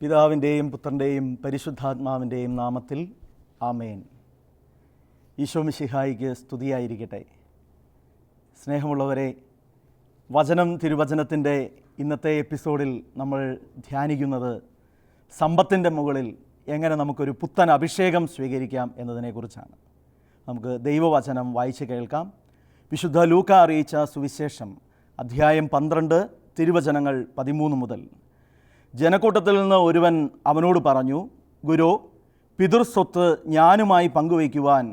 പിതാവിൻ്റെയും പുത്രൻ്റെയും പരിശുദ്ധാത്മാവിൻ്റെയും നാമത്തിൽ ആമേൻ. ഈശോ മിശിഹായിക്ക് സ്തുതിയായിരിക്കട്ടെ. സ്നേഹമുള്ളവരെ, തിരുവചനത്തിൻ്റെ ഇന്നത്തെ എപ്പിസോഡിൽ നമ്മൾ ധ്യാനിക്കുന്നത് സമ്പത്തിൻ്റെ മുകളിൽ എങ്ങനെ നമുക്കൊരു പുത്തൻ അഭിഷേകം സ്വീകരിക്കാം എന്നതിനെക്കുറിച്ചാണ്. നമുക്ക് ദൈവവചനം വായിച്ച് കേൾക്കാം. വിശുദ്ധ ലൂക്ക അറിയിച്ച സുവിശേഷം അധ്യായം 12 തിരുവചനങ്ങൾ 13 മുതൽ. ജനക്കൂട്ടത്തിൽ നിന്ന് ഒരുവൻ അവനോട് പറഞ്ഞു, ഗുരു, പിതൃസ്വത്ത് ഞാനുമായി പങ്കുവയ്ക്കുവാൻ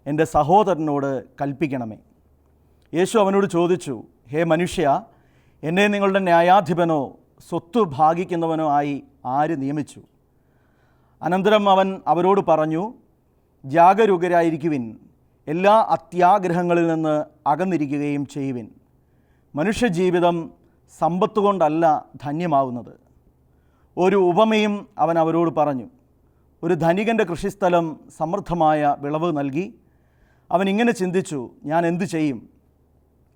എൻ്റെ സഹോദരനോട് കൽപ്പിക്കണമേ. യേശു അവനോട് ചോദിച്ചു, ഹേ മനുഷ്യ, എന്നെ നിങ്ങളുടെ ന്യായാധിപനോ സ്വത്ത് ഭാഗിക്കുന്നവനോ ആയി ആര് നിയമിച്ചു? അനന്തരം അവൻ അവരോട് പറഞ്ഞു, ജാഗരൂകരായിരിക്കുവിൻ, എല്ലാ അത്യാഗ്രഹങ്ങളിൽ നിന്ന് അകന്നിരിക്കുകയും ചെയ്യുവിൻ. മനുഷ്യജീവിതം സമ്പത്തുകൊണ്ടല്ല ധന്യമാവുന്നത്. ഒരു ഉപമയും അവൻ അവരോട് പറഞ്ഞു. ഒരു ധനികൻ്റെ കൃഷിസ്ഥലം സമൃദ്ധമായ വിളവ് നൽകി. അവൻ ഇങ്ങനെ ചിന്തിച്ചു, ഞാൻ എന്തു ചെയ്യും?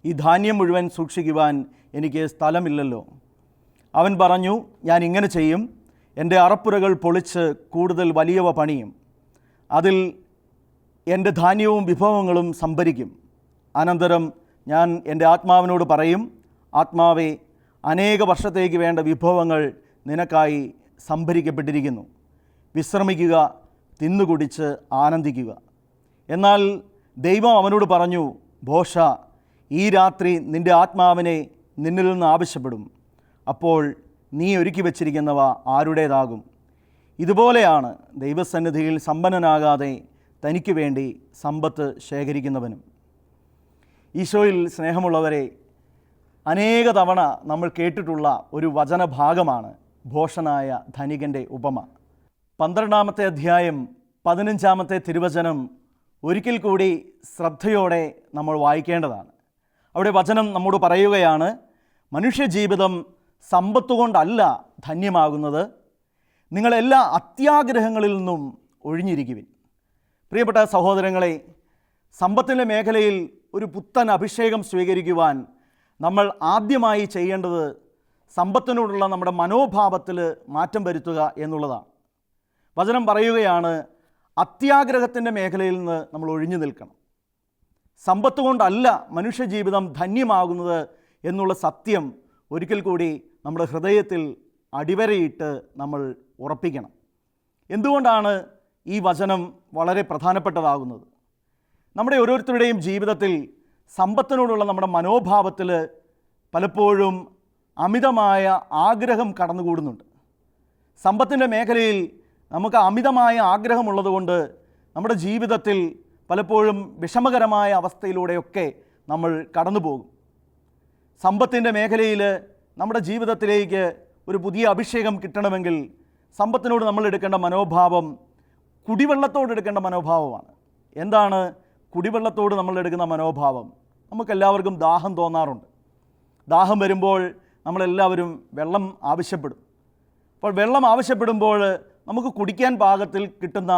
ഈ ധാന്യം മുഴുവൻ സൂക്ഷിക്കുവാൻ എനിക്ക് സ്ഥലമില്ലല്ലോ. അവൻ പറഞ്ഞു, ഞാൻ ഇങ്ങനെ ചെയ്യും, എൻ്റെ അറപ്പുരകൾ പൊളിച്ച് കൂടുതൽ വലിയവ പണിയും. അതിൽ എൻ്റെ ധാന്യവും വിഭവങ്ങളും സംഭരിക്കും. അനന്തരം ഞാൻ എൻ്റെ ആത്മാവിനോട് പറയും, ആത്മാവേ, അനേക വർഷത്തേക്ക് വേണ്ട വിഭവങ്ങൾ നിനക്കായി സംഭരിക്കപ്പെട്ടിരിക്കുന്നു. വിശ്രമിക്കുക, തിന്നുകുടിച്ച് ആനന്ദിക്കുക. എന്നാൽ ദൈവം അവനോട് പറഞ്ഞു, ഭോഷ, ഈ രാത്രി നിൻ്റെ ആത്മാവിനെ നിന്നിൽ നിന്ന് ആവശ്യപ്പെടും. അപ്പോൾ നീ ഒരുക്കി വച്ചിരിക്കുന്നവ ആരുടേതാകും? ഇതുപോലെയാണ് ദൈവസന്നിധിയിൽ സമ്പന്നനാകാതെ തനിക്ക് വേണ്ടി സമ്പത്ത് ശേഖരിക്കുന്നവനും. ഈശോയിൽ സ്നേഹമുള്ളവരെ, അനേക തവണ നമ്മൾ കേട്ടിട്ടുള്ള ഒരു വചനഭാഗമാണ് ഭോഷനായ ധനികൻ്റെ ഉപമ. 12-ാമത്തെ അധ്യായം 15-ാമത്തെ തിരുവചനം ഒരിക്കൽ കൂടി ശ്രദ്ധയോടെ നമ്മൾ വായിക്കേണ്ടതാണ്. അവിടെ വചനം നമ്മോട് പറയുകയാണ്, മനുഷ്യജീവിതം സമ്പത്തുകൊണ്ടല്ല ധന്യമാകുന്നത്, നിങ്ങളെല്ലാ അത്യാഗ്രഹങ്ങളിൽ നിന്നും ഒഴിഞ്ഞിരിക്കുവിൻ. പ്രിയപ്പെട്ട സഹോദരങ്ങളെ, സമ്പത്തിൻ്റെ മേഖലയിൽ ഒരു പുത്തൻ അഭിഷേകം സ്വീകരിക്കുവാൻ നമ്മൾ ആദ്യമായി ചെയ്യേണ്ടത് സമ്പത്തിനോടുള്ള നമ്മുടെ മനോഭാവത്തിൽ മാറ്റം വരുത്തുക എന്നുള്ളതാണ്. വചനം പറയുകയാണ്, അത്യാഗ്രഹത്തിൻ്റെ മേഖലയിൽ നിന്ന് നമ്മൾ ഒഴിഞ്ഞു നിൽക്കണം. സമ്പത്ത് കൊണ്ടല്ല മനുഷ്യജീവിതം ധന്യമാകുന്നത് എന്നുള്ള സത്യം ഒരിക്കൽ കൂടി നമ്മുടെ ഹൃദയത്തിൽ അടിവരയിട്ട് നമ്മൾ ഉറപ്പിക്കണം. എന്തുകൊണ്ടാണ് ഈ വചനം വളരെ പ്രധാനപ്പെട്ടതാകുന്നത്? നമ്മുടെ ഓരോരുത്തരുടെയും ജീവിതത്തിൽ സമ്പത്തിനോടുള്ള നമ്മുടെ മനോഭാവത്തിൽ പലപ്പോഴും അമിതമായ ആഗ്രഹം കടന്നുകൂടുന്നുണ്ട്. സമ്പത്തിൻ്റെ മേഖലയിൽ നമുക്ക് അമിതമായ ആഗ്രഹമുള്ളതുകൊണ്ട് നമ്മുടെ ജീവിതത്തിൽ പലപ്പോഴും വിഷമകരമായ അവസ്ഥയിലൂടെയൊക്കെ നമ്മൾ കടന്നു പോകും. സമ്പത്തിൻ്റെ മേഖലയിൽ നമ്മുടെ ജീവിതത്തിലേക്ക് ഒരു പുതിയ അഭിഷേകം കിട്ടണമെങ്കിൽ സമ്പത്തിനോട് നമ്മൾ എടുക്കേണ്ട മനോഭാവം കുടിവെള്ളത്തോട് എടുക്കേണ്ട മനോഭാവമാണ്. എന്താണ് കുടിവെള്ളത്തോട് നമ്മൾ എടുക്കുന്ന മനോഭാവം? നമുക്കെല്ലാവർക്കും ദാഹം തോന്നാറുണ്ട്. ദാഹം വരുമ്പോൾ നമ്മളെല്ലാവരും വെള്ളം ആവശ്യപ്പെടും. അപ്പോൾ വെള്ളം ആവശ്യപ്പെടുമ്പോൾ നമുക്ക് കുടിക്കാൻ പാകത്തിൽ കിട്ടുന്ന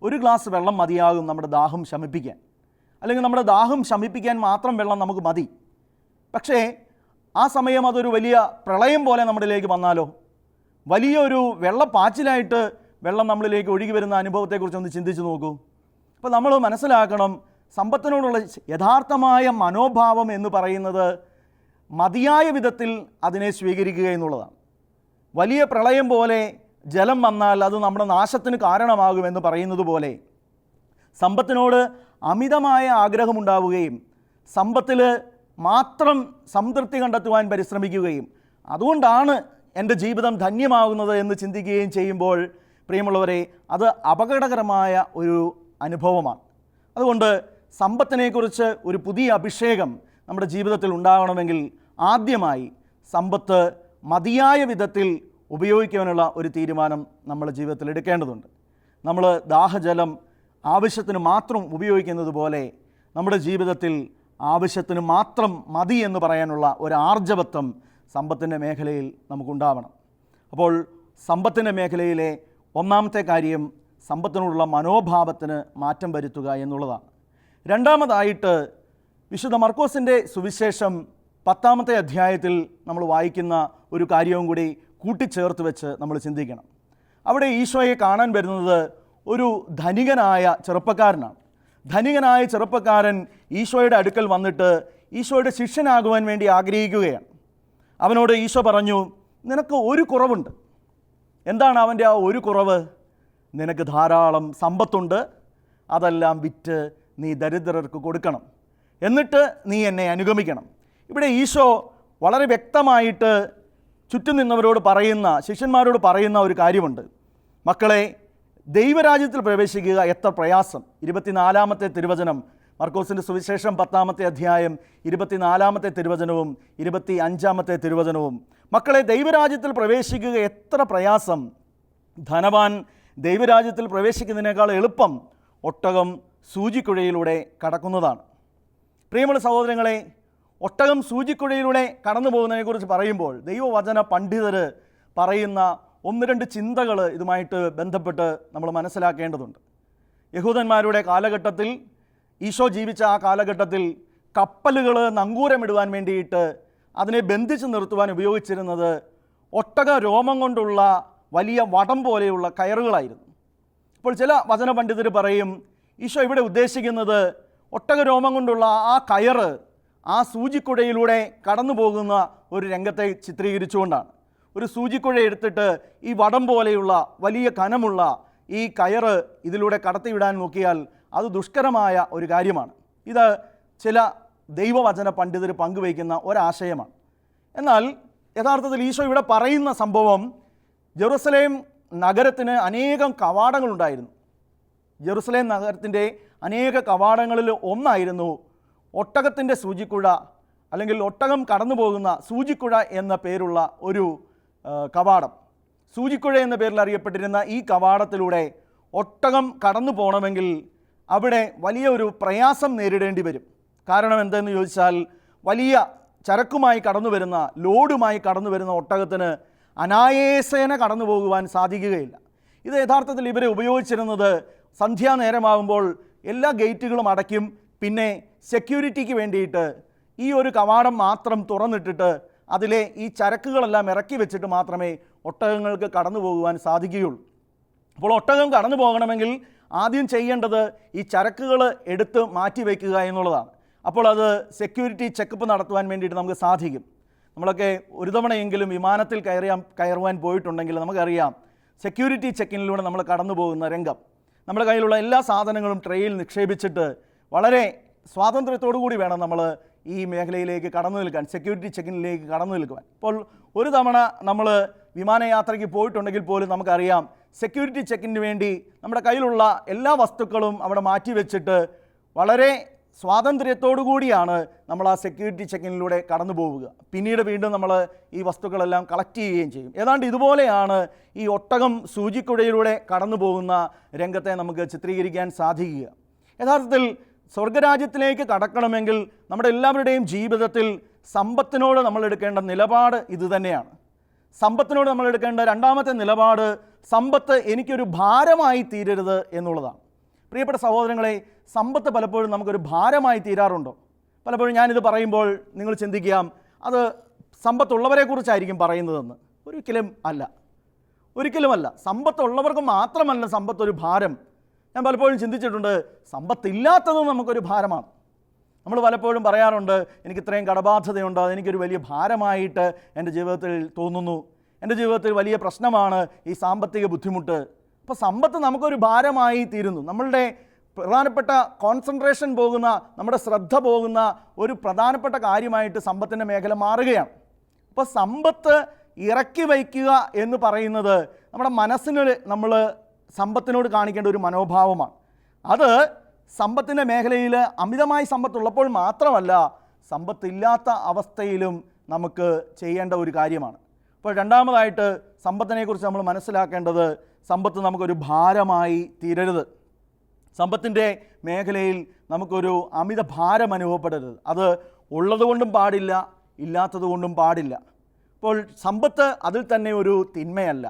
ഒരു ഗ്ലാസ് വെള്ളം മതിയാകും നമ്മുടെ ദാഹം ശമിപ്പിക്കാൻ. അല്ലെങ്കിൽ നമ്മുടെ ദാഹം ശമിപ്പിക്കാൻ മാത്രം വെള്ളം നമുക്ക് മതി. പക്ഷേ ആ സമയം അതൊരു വലിയ പ്രളയം പോലെ നമ്മളിലേക്ക് വന്നാലോ? വലിയൊരു വെള്ളപ്പാച്ചിലായിട്ട് വെള്ളം നമ്മളിലേക്ക് ഒഴുകി വരുന്ന അനുഭവത്തെക്കുറിച്ചൊന്ന് ചിന്തിച്ച് നോക്കൂ. അപ്പോൾ നമ്മൾ മനസ്സിലാക്കണം, സമ്പത്തിനോടുള്ള യഥാർത്ഥമായ മനോഭാവം എന്ന് പറയുന്നത് മതിയായ വിധത്തിൽ അതിനെ സ്വീകരിക്കുക എന്നുള്ളതാണ്. വലിയ പ്രളയം പോലെ ജലം വന്നാൽ അത് നമ്മുടെ നാശത്തിന് കാരണമാകുമെന്ന് പറയുന്നത് പോലെ സമ്പത്തിനോട് അമിതമായ ആഗ്രഹമുണ്ടാവുകയും സമ്പത്തിൽ മാത്രം സംതൃപ്തി കണ്ടെത്തുവാൻ പരിശ്രമിക്കുകയും അതുകൊണ്ടാണ് എൻ്റെ ജീവിതം ധന്യമാകുന്നത് എന്ന് ചിന്തിക്കുകയും ചെയ്യുമ്പോൾ, പ്രിയമുള്ളവരെ, അത് അപകടകരമായ ഒരു അനുഭവമാണ്. അതുകൊണ്ട് സമ്പത്തിനെക്കുറിച്ച് ഒരു പുതിയ അഭിഷേകം നമ്മുടെ ജീവിതത്തിൽ ഉണ്ടാകണമെങ്കിൽ ആദ്യമായി സമ്പത്ത് മതിയായ വിധത്തിൽ ഉപയോഗിക്കാനുള്ള ഒരു തീരുമാനം നമ്മുടെ ജീവിതത്തിൽ എടുക്കേണ്ടതുണ്ട്. നമ്മൾ ദാഹജലം ആവശ്യത്തിന് മാത്രം ഉപയോഗിക്കുന്നത് പോലെ നമ്മുടെ ജീവിതത്തിൽ ആവശ്യത്തിന് മാത്രം മതി എന്ന് പറയാനുള്ള ഒരു ആർജവത്വം സമ്പത്തിൻ്റെ മേഖലയിൽ നമുക്കുണ്ടാവണം. അപ്പോൾ സമ്പത്തിൻ്റെ മേഖലയിലെ ഒന്നാമത്തെ കാര്യം സമ്പത്തിനോടുള്ള മനോഭാവത്തിന് മാറ്റം വരുത്തുക എന്നുള്ളതാണ്. രണ്ടാമതായിട്ട് വിശുദ്ധ മർക്കോസിൻ്റെ സുവിശേഷം 10-ാമത്തെ അധ്യായത്തിൽ നമ്മൾ വായിക്കുന്ന ഒരു കാര്യവും കൂടി കൂട്ടിച്ചേർത്ത് വെച്ച് നമ്മൾ ചിന്തിക്കണം. അവിടെ ഈശോയെ കാണാൻ വരുന്നത് ഒരു ധനികനായ ചെറുപ്പക്കാരനാണ്. ധനികനായ ചെറുപ്പക്കാരൻ ഈശോയുടെ അടുക്കൽ വന്നിട്ട് ഈശോയുടെ ശിഷ്യനാകുവാൻ വേണ്ടി ആഗ്രഹിക്കുകയാണ്. അവനോട് ഈശോ പറഞ്ഞു, നിനക്ക് ഒരു കുറവുണ്ട്. എന്താണ് അവൻ്റെ ആ ഒരു കുറവ്? നിനക്ക് ധാരാളം സമ്പത്തുണ്ട്, അതെല്ലാം വിറ്റ് നീ ദരിദ്രർക്ക് കൊടുക്കണം, എന്നിട്ട് നീ എന്നെ അനുഗമിക്കണം. ഇവിടെ ഈശോ വളരെ വ്യക്തമായിട്ട് ചുറ്റും നിന്നവരോട് പറയുന്ന, ശിഷ്യന്മാരോട് പറയുന്ന ഒരു കാര്യമുണ്ട്. മക്കളെ, ദൈവരാജ്യത്തിൽ പ്രവേശിക്കുക എത്ര പ്രയാസം. 24-ാമത്തെ തിരുവചനം, മർക്കോസിൻ്റെ സുവിശേഷം 10-ാമത്തെ അധ്യായം 24-ാമത്തെ തിരുവചനവും 25-ാമത്തെ തിരുവചനവും. മക്കളെ, ദൈവരാജ്യത്തിൽ പ്രവേശിക്കുക എത്ര പ്രയാസം. ധനവാൻ ദൈവരാജ്യത്തിൽ പ്രവേശിക്കുന്നതിനേക്കാൾ എളുപ്പം ഒട്ടകം സൂചിക്കുഴയിലൂടെ കടക്കുന്നതാണ്. പ്രിയമുള്ള സഹോദരങ്ങളെ, ഒട്ടകം സൂചിക്കുഴയിലൂടെ കടന്നു പോകുന്നതിനെക്കുറിച്ച് പറയുമ്പോൾ ദൈവവചന പണ്ഡിതർ പറയുന്ന 1-2 ചിന്തകൾ ഇതുമായിട്ട് ബന്ധപ്പെട്ട് നമ്മൾ മനസ്സിലാക്കേണ്ടതുണ്ട്. യഹൂദന്മാരുടെ കാലഘട്ടത്തിൽ, ഈശോ ജീവിച്ച ആ കാലഘട്ടത്തിൽ കപ്പലുകൾ നങ്കൂരമിടുവാൻ വേണ്ടിയിട്ട് അതിനെ ബന്ധിച്ച് നിർത്തുവാൻ ഉപയോഗിച്ചിരുന്നത് ഒട്ടക രോമം കൊണ്ടുള്ള വലിയ വടം പോലെയുള്ള കയറുകളായിരുന്നു. അപ്പോൾ ചില വചന പണ്ഡിതർ പറയും, ഈശോ ഇവിടെ ഉദ്ദേശിക്കുന്നത് ഒട്ടക രോമം കൊണ്ടുള്ള ആ കയറ് ആ സൂചിക്കുഴയിലൂടെ കടന്നു പോകുന്ന ഒരു രംഗത്തെ ചിത്രീകരിച്ചുകൊണ്ടാണ്. ഒരു സൂചിക്കുഴ എടുത്തിട്ട് ഈ വടം പോലെയുള്ള വലിയ കനമുള്ള ഈ കയറ് ഇതിലൂടെ കടത്തിവിടാൻ നോക്കിയാൽ അത് ദുഷ്കരമായ ഒരു കാര്യമാണ്. ഇത് ചില ദൈവവചന പണ്ഡിതർ പങ്കുവയ്ക്കുന്ന ഒരാശയമാണ്. എന്നാൽ യഥാർത്ഥത്തിൽ ഈശോ ഇവിടെ പറയുന്ന സംഭവം, ജെറുസലേം നഗരത്തിന് അനേകം കവാടങ്ങളുണ്ടായിരുന്നു. ജെറുസലേം നഗരത്തിൻ്റെ അനേക കവാടങ്ങളിൽ ഒന്നായിരുന്നു ഒട്ടകത്തിൻ്റെ സൂചിക്കുഴ, അല്ലെങ്കിൽ ഒട്ടകം കടന്നു പോകുന്ന സൂചിക്കുഴ എന്ന പേരുള്ള ഒരു കവാടം. സൂചിക്കുഴ എന്ന പേരിൽ അറിയപ്പെട്ടിരുന്ന ഈ കവാടത്തിലൂടെ ഒട്ടകം കടന്നു പോകണമെങ്കിൽ അവിടെ വലിയ ഒരു പ്രയാസം നേരിടേണ്ടി വരും. കാരണം എന്തെന്ന് ചോദിച്ചാൽ, വലിയ ചരക്കുമായി കടന്നു വരുന്ന, ലോഡുമായി കടന്നു വരുന്ന ഒട്ടകത്തിന് അനായാസേന കടന്നു പോകുവാൻ സാധിക്കുകയില്ല. ഇത് യഥാർത്ഥത്തിൽ ഇവരെ ഉപയോഗിച്ചിരുന്നത് സന്ധ്യാനേരമാകുമ്പോൾ എല്ലാ ഗേറ്റുകളും അടയ്ക്കും. പിന്നെ സെക്യൂരിറ്റിക്ക് വേണ്ടിയിട്ട് ഈ ഒരു കവാടം മാത്രം തുറന്നിട്ടിട്ട് അതിലെ ഈ ചരക്കുകളെല്ലാം ഇറക്കി വെച്ചിട്ട് മാത്രമേ ഒട്ടകങ്ങൾക്ക് കടന്നു പോകുവാൻ സാധിക്കുകയുള്ളൂ. അപ്പോൾ ഒട്ടകം കടന്നു പോകണമെങ്കിൽ ആദ്യം ചെയ്യേണ്ടത് ഈ ചരക്കുകൾ എടുത്ത് മാറ്റി വയ്ക്കുക എന്നുള്ളതാണ്. അപ്പോൾ അത് സെക്യൂരിറ്റി ചെക്കപ്പ് നടത്തുവാൻ വേണ്ടിയിട്ട് നമുക്ക് സാധിക്കും. നമ്മളൊക്കെ ഒരു തവണയെങ്കിലും വിമാനത്തിൽ കയറുവാൻ പോയിട്ടുണ്ടെങ്കിൽ നമുക്കറിയാം, സെക്യൂരിറ്റി ചെക്കിങ്ങിലൂടെ നമ്മൾ കടന്നു പോകുന്ന രംഗം. നമ്മുടെ കയ്യിലുള്ള എല്ലാ സാധനങ്ങളും ട്രേയിൽ നിക്ഷേപിച്ചിട്ട് വളരെ സ്വാതന്ത്ര്യത്തോടു കൂടി വേണം നമ്മൾ ഈ മേഖലയിലേക്ക് കടന്നു നിൽക്കാൻ, സെക്യൂരിറ്റി ചെക്കിങ്ങിലേക്ക് കടന്നു നിൽക്കുവാൻ. അപ്പോൾ ഒരു തവണ നമ്മൾ വിമാനയാത്രയ്ക്ക് പോയിട്ടുണ്ടെങ്കിൽ പോലും നമുക്കറിയാം, സെക്യൂരിറ്റി ചെക്കിന് വേണ്ടി നമ്മുടെ കയ്യിലുള്ള എല്ലാ വസ്തുക്കളും അവിടെ മാറ്റി വെച്ചിട്ട് വളരെ സ്വാതന്ത്ര്യത്തോടു കൂടിയാണ് നമ്മൾ ആ സെക്യൂരിറ്റി ചെക്കിങ്ങിലൂടെ കടന്നു പോവുക. പിന്നീട് വീണ്ടും നമ്മൾ ഈ വസ്തുക്കളെല്ലാം കളക്ട് ചെയ്യുകയും ചെയ്യും. ഏതാണ്ട് ഇതുപോലെയാണ് ഈ ഒട്ടകം സൂചിക്കുഴയിലൂടെ കടന്നു പോകുന്ന രംഗത്തെ നമുക്ക് ചിത്രീകരിക്കാൻ സാധിക്കുക. യഥാർത്ഥത്തിൽ സ്വർഗരാജ്യത്തിലേക്ക് കടക്കണമെങ്കിൽ നമ്മുടെ എല്ലാവരുടെയും ജീവിതത്തിൽ സമ്പത്തിനോട് നമ്മൾ എടുക്കേണ്ട നിലപാട് ഇതുതന്നെയാണ്. സമ്പത്തിനോട് നമ്മൾ എടുക്കേണ്ട രണ്ടാമത്തെ നിലപാട്, സമ്പത്ത് എനിക്കൊരു ഭാരമായി തീരരുത് എന്നുള്ളതാണ്. പ്രിയപ്പെട്ട സഹോദരങ്ങളെ, സമ്പത്ത് പലപ്പോഴും നമുക്കൊരു ഭാരമായി തീരാറുണ്ടോ? പലപ്പോഴും ഞാനിത് പറയുമ്പോൾ നിങ്ങൾ ചിന്തിക്കാം, അത് സമ്പത്തുള്ളവരെക്കുറിച്ചായിരിക്കും പറയുന്നതെന്ന്. ഒരിക്കലുമല്ല. സമ്പത്തുള്ളവർക്ക് മാത്രമല്ല സമ്പത്തൊരു ഭാരം. ഞാൻ പലപ്പോഴും ചിന്തിച്ചിട്ടുണ്ട്, സമ്പത്തില്ലാത്തതും നമുക്കൊരു ഭാരമാണ്. നമ്മൾ പലപ്പോഴും പറയാറുണ്ട്, എനിക്ക് ഇത്രയും കടബാധ്യതയുണ്ട്, അതെനിക്കൊരു വലിയ ഭാരമായിട്ട് എൻ്റെ ജീവിതത്തിൽ തോന്നുന്നു, എൻ്റെ ജീവിതത്തിൽ വലിയ പ്രശ്നമാണ് ഈ സാമ്പത്തിക ബുദ്ധിമുട്ട്. അപ്പോൾ സമ്പത്ത് നമുക്കൊരു ഭാരമായി തീരുന്നു. നമ്മളുടെ പ്രധാനപ്പെട്ട കോൺസെൻട്രേഷൻ പോകുന്ന, നമ്മുടെ ശ്രദ്ധ പോകുന്ന ഒരു പ്രധാനപ്പെട്ട കാര്യമായിട്ട് സമ്പത്തിൻ്റെ മേഖല മാറുകയാണ്. അപ്പോൾ സമ്പത്ത് ഇറക്കി വയ്ക്കുക എന്ന് പറയുന്നത് നമ്മുടെ മനസ്സിന് നമ്മൾ സമ്പത്തിനോട് കാണിക്കേണ്ട ഒരു മനോഭാവമാണ്. അത് സമ്പത്തിൻ്റെ മേഖലയിൽ അമിതമായി സമ്പത്തുള്ളപ്പോൾ മാത്രമല്ല, സമ്പത്തില്ലാത്ത അവസ്ഥയിലും നമുക്ക് ചെയ്യേണ്ട ഒരു കാര്യമാണ്. അപ്പോൾ രണ്ടാമതായിട്ട് സമ്പത്തിനെക്കുറിച്ച് നമ്മൾ മനസ്സിലാക്കേണ്ടത്, സമ്പത്ത് നമുക്കൊരു ഭാരമായി തീരരുത്. സമ്പത്തിൻ്റെ മേഖലയിൽ നമുക്കൊരു അമിത ഭാരം അനുഭവപ്പെടരുത്. അത് ഉള്ളതുകൊണ്ടും പാടില്ല, ഇല്ലാത്തതുകൊണ്ടും പാടില്ല. അപ്പോൾ സമ്പത്ത് അതിൽ തന്നെ ഒരു തിന്മയല്ല.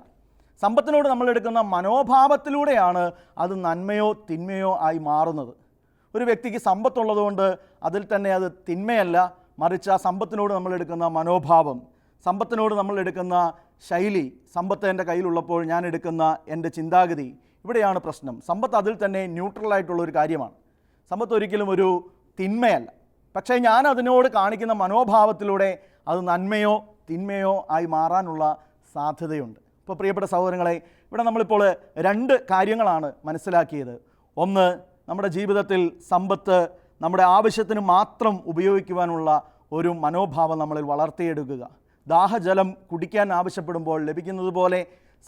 സമ്പത്തിനോട് നമ്മളെടുക്കുന്ന മനോഭാവത്തിലൂടെയാണ് അത് നന്മയോ തിന്മയോ ആയി മാറുന്നത്. ഒരു വ്യക്തിക്ക് സമ്പത്തുള്ളതുകൊണ്ട് അതിൽ തന്നെ അത് തിന്മയല്ല, മറിച്ച് ആ സമ്പത്തിനോട് നമ്മളെടുക്കുന്ന മനോഭാവം. സമ്പത്തിനോട് നമ്മൾ എടുക്കുന്ന ശൈലി, സമ്പത്ത് എൻ്റെ കയ്യിലുള്ളപ്പോൾ ഞാൻ എടുക്കുന്ന എൻ്റെ ചിന്താഗതി, ഇവിടെയാണ് പ്രശ്നം. സമ്പത്ത് അതിൽ തന്നെ ന്യൂട്രലായിട്ടുള്ളൊരു കാര്യമാണ്. സമ്പത്ത് ഒരിക്കലും ഒരു തിന്മയല്ല. പക്ഷേ ഞാൻ അതിനോട് കാണിക്കുന്ന മനോഭാവത്തിലൂടെ അത് നന്മയോ തിന്മയോ ആയി മാറാനുള്ള സാധ്യതയുണ്ട്. ഇപ്പോൾ പ്രിയപ്പെട്ട സഹോദരങ്ങളെ, ഇവിടെ നമ്മളിപ്പോൾ 2 കാര്യങ്ങളാണ് മനസ്സിലാക്കിയത്. ഒന്ന്, നമ്മുടെ ജീവിതത്തിൽ സമ്പത്ത് നമ്മുടെ ആവശ്യത്തിന് മാത്രം ഉപയോഗിക്കുവാനുള്ള ഒരു മനോഭാവം നമ്മളിൽ വളർത്തിയെടുക്കുക. ദാഹജലം കുടിക്കാൻ ആവശ്യപ്പെടുമ്പോൾ ലഭിക്കുന്നത് പോലെ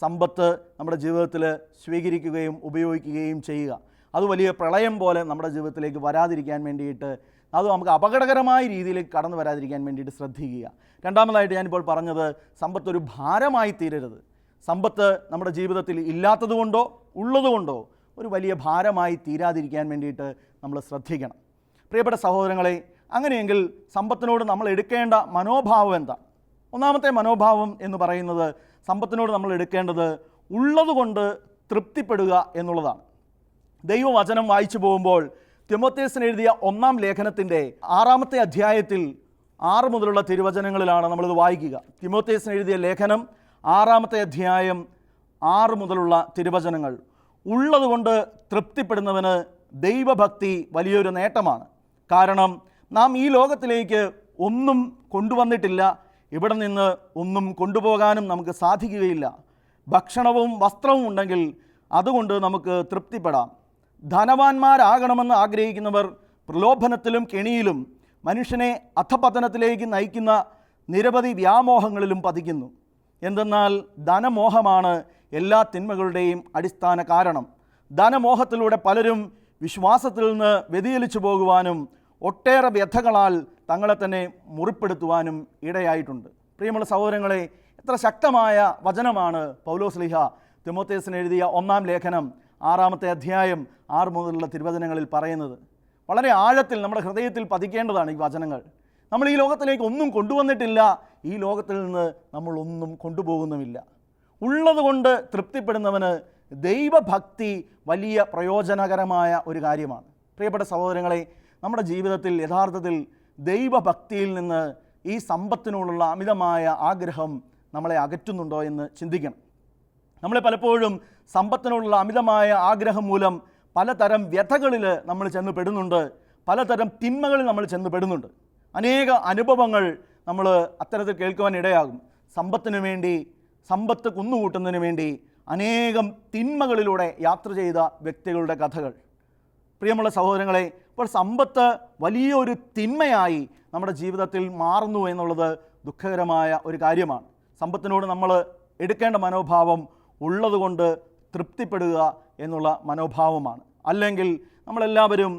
സമ്പത്ത് നമ്മുടെ ജീവിതത്തിൽ സ്വീകരിക്കുകയും ഉപയോഗിക്കുകയും ചെയ്യുക. അത് വലിയ പ്രളയം പോലെ നമ്മുടെ ജീവിതത്തിലേക്ക് വരാതിരിക്കാൻ വേണ്ടിയിട്ട്, അത് നമുക്ക് അപകടകരമായ രീതിയിലേക്ക് കടന്നു വരാതിരിക്കാൻ വേണ്ടിയിട്ട് ശ്രദ്ധിക്കുക. രണ്ടാമതായിട്ട് ഞാനിപ്പോൾ പറഞ്ഞത്, സമ്പത്ത് ഒരു ഭാരമായി തീരരുത്. സമ്പത്ത് നമ്മുടെ ജീവിതത്തിൽ ഇല്ലാത്തതുകൊണ്ടോ ഉള്ളതുകൊണ്ടോ ഒരു വലിയ ഭാരമായി തീരാതിരിക്കാൻ വേണ്ടിയിട്ട് നമ്മൾ ശ്രദ്ധിക്കണം. പ്രിയപ്പെട്ട സഹോദരങ്ങളെ, അങ്ങനെയെങ്കിൽ സമ്പത്തിനോട് നമ്മൾ എടുക്കേണ്ട മനോഭാവം എന്താണ്? ഒന്നാമത്തെ മനോഭാവം എന്ന് പറയുന്നത്, സമ്പത്തിനോട് നമ്മൾ എടുക്കേണ്ടത് ഉള്ളതുകൊണ്ട് തൃപ്തിപ്പെടുക എന്നുള്ളതാണ്. ദൈവവചനം വായിച്ചു പോകുമ്പോൾ തിമോഥെയോസിന് എഴുതിയ 1-ാം ലേഖനത്തിൻ്റെ 6-ാമത്തെ അധ്യായത്തിൽ 6 മുതലുള്ള തിരുവചനങ്ങളിലാണ് നമ്മളിത് വായിക്കുക. തിമോഥെയോസിന് എഴുതിയ ലേഖനം 6-ാമത്തെ അധ്യായം 6 മുതലുള്ള തിരുവചനങ്ങൾ. ഉള്ളതുകൊണ്ട് തൃപ്തിപ്പെടുന്നവന് ദൈവഭക്തി വലിയൊരു നേട്ടമാണ്. കാരണം നാം ഈ ലോകത്തിലേക്ക് ഒന്നും കൊണ്ടുവന്നിട്ടില്ല, ഇവിടെ നിന്ന് ഒന്നും കൊണ്ടുപോകാനും നമുക്ക് സാധിക്കുകയില്ല. ഭക്ഷണവും വസ്ത്രവും ഉണ്ടെങ്കിൽ അതുകൊണ്ട് നമുക്ക് തൃപ്തിപ്പെടാം. ധനവാന്മാരാകണമെന്ന് ആഗ്രഹിക്കുന്നവർ പ്രലോഭനത്തിലും കെണിയിലും മനുഷ്യനെ അധപതനത്തിലേക്ക് നയിക്കുന്ന നിരവധി വ്യാമോഹങ്ങളിലും പതിക്കുന്നു. എന്തെന്നാൽ ധനമോഹമാണ് എല്ലാ തിന്മകളുടെയും അടിസ്ഥാന കാരണം. ധനമോഹത്തിലൂടെ പലരും വിശ്വാസത്തിൽ നിന്ന് വ്യതിചലിച്ചു പോകുവാനും ഒട്ടേറെ വ്യഥകളാൽ തങ്ങളെ തന്നെ മുറിപ്പെടുത്തുവാനും ഇടയായിട്ടുണ്ട്. പ്രിയമുള്ള സഹോദരങ്ങളെ, എത്ര ശക്തമായ വചനമാണ് പൗലോസ് ലീഹ തിമോഥെയോസിന് എഴുതിയ 1-ാം ലേഖനം 6-ാമത്തെ അധ്യായം 6 മുതലുള്ള തിരുവചനങ്ങളിൽ പറയുന്നത്. വളരെ ആഴത്തിൽ നമ്മുടെ ഹൃദയത്തിൽ പതിക്കേണ്ടതാണ് ഈ വചനങ്ങൾ. നമ്മൾ ഈ ലോകത്തിലേക്ക് ഒന്നും കൊണ്ടുവന്നിട്ടില്ല, ഈ ലോകത്തിൽ നിന്ന് നമ്മൾ ഒന്നും കൊണ്ടുപോകുന്നുമില്ല. ഉള്ളതുകൊണ്ട് തൃപ്തിപ്പെടുന്നവന് ദൈവഭക്തി വലിയ പ്രയോജനകരമായ ഒരു കാര്യമാണ്. പ്രിയപ്പെട്ട സഹോദരങ്ങളെ, നമ്മുടെ ജീവിതത്തിൽ യഥാർത്ഥത്തിൽ ദൈവഭക്തിയിൽ നിന്ന് ഈ സമ്പത്തിനോടുള്ള അമിതമായ ആഗ്രഹം നമ്മളെ അകറ്റുന്നുണ്ടോ എന്ന് ചിന്തിക്കണം. നമ്മളെ പലപ്പോഴും സമ്പത്തിനോടുള്ള അമിതമായ ആഗ്രഹം മൂലം പലതരം വ്യഥകളിൽ നമ്മൾ ചെന്ന് പെടുന്നുണ്ട്, പലതരം തിന്മകളിൽ നമ്മൾ ചെന്ന് പെടുന്നുണ്ട്. അനേക അനുഭവങ്ങൾ നമ്മൾ അത്തരത്തിൽ കേൾക്കുവാൻ ഇടയാകും. സമ്പത്തിന് വേണ്ടി, സമ്പത്ത് കുന്നുകൂട്ടുന്നതിന് വേണ്ടി അനേകം തിന്മകളിലൂടെ യാത്ര ചെയ്ത വ്യക്തികളുടെ കഥകൾ. പ്രിയമുള്ള സഹോദരങ്ങളെ, ഇപ്പോൾ സമ്പത്ത് വലിയൊരു തിന്മയായി നമ്മുടെ ജീവിതത്തിൽ മാറുന്നു എന്നുള്ളത് ദുഃഖകരമായ ഒരു കാര്യമാണ്. സമ്പത്തിനോട് നമ്മൾ എടുക്കേണ്ട മനോഭാവം ഉള്ളതുകൊണ്ട് തൃപ്തിപ്പെടുക എന്നുള്ള മനോഭാവമാണ്. അല്ലെങ്കിൽ നമ്മളെല്ലാവരും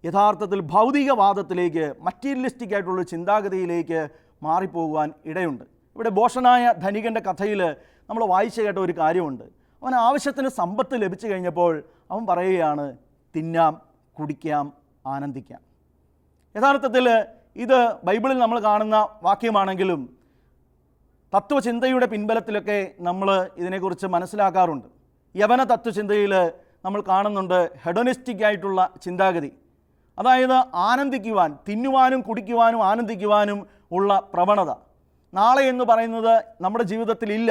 യഥാർത്ഥത്തിൽ ഭൗതികവാദത്തിലേക്ക്, മറ്റീരിയലിസ്റ്റിക് ആയിട്ടുള്ള ചിന്താഗതിയിലേക്ക് മാറിപ്പോകുവാൻ ഇടയുണ്ട്. ഇവിടെ ഭോഷനായ ധനികൻ്റെ കഥയിൽ നമ്മൾ വായിച്ചു കേട്ട ഒരു കാര്യമുണ്ട്. അവൻ ആവശ്യത്തിന് സമ്പത്ത് ലഭിച്ചു കഴിഞ്ഞപ്പോൾ അവൻ പറയുകയാണ്, തിന്നാം, കുടിക്കാം, ആനന്ദിക്കാം. യഥാർത്ഥത്തിൽ ഇത് ബൈബിളിൽ നമ്മൾ കാണുന്ന വാക്യമാണെങ്കിലും തത്വചിന്തയുടെ പിൻബലത്തിലൊക്കെ നമ്മൾ ഇതിനെക്കുറിച്ച് മനസ്സിലാക്കാറുണ്ട്. യവന തത്വചിന്തയിൽ നമ്മൾ കാണുന്നുണ്ട് ഹെഡോണിസ്റ്റിക് ആയിട്ടുള്ള ചിന്താഗതി. അതായത് ആനന്ദിക്കുവാൻ, തിന്നുവാനും കുടിക്കുവാനും ആനന്ദിക്കുവാനും ഉള്ള പ്രവണത. നാളെ എന്ന് പറയുന്നത് നമ്മുടെ ജീവിതത്തിൽ ഇല്ല,